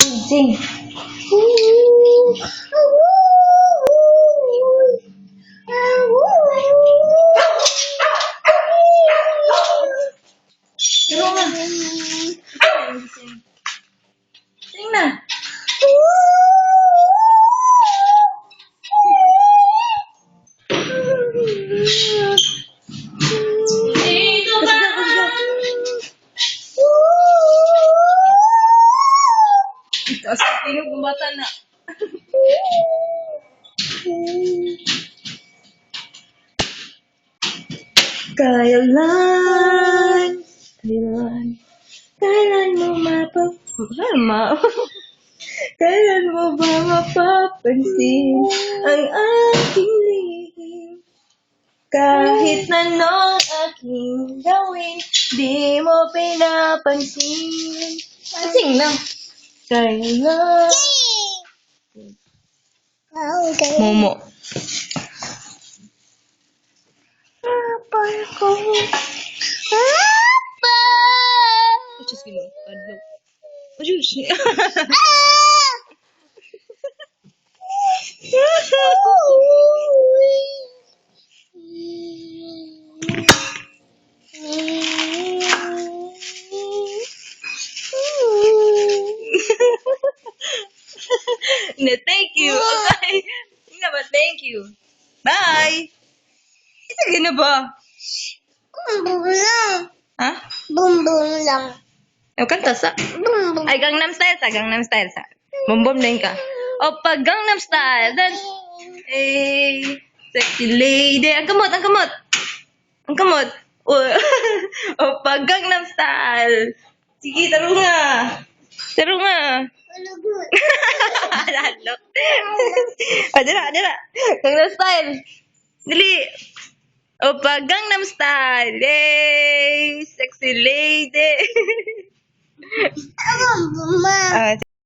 Sing. Pero nga. Sing na. Dito ba? Kasi pinog bumata na. Kailan mo kailan mo ba mapapansin ang aking lihim? Kahit anong aking gawin, di mo pinapansin. Sing na. Kailan? Momo. Apay ko. Diyos ko lang. Kadlo. Diyos. No, thank you. Okay. Nga ba, thank you. Bye. Sige na ba? Bumbum lang. Ha? Bumbum lang. Yung kanta sa? Bumbum. Ay, Gangnam Style sa. Gangnam Style sa. Bumbum din ka. O, pag Gangnam Style, dance. Eh, sexy lady. Ang kamot, ang kamot. Ang kamot. O, pag Gangnam Style. Sige, taro nga. Taro nga. Malagot. Lalo. O, dira, dira. Gangnam Style. Dali. O, pag Gangnam Style. Yay! Sexy lady. Bumbum. Ah,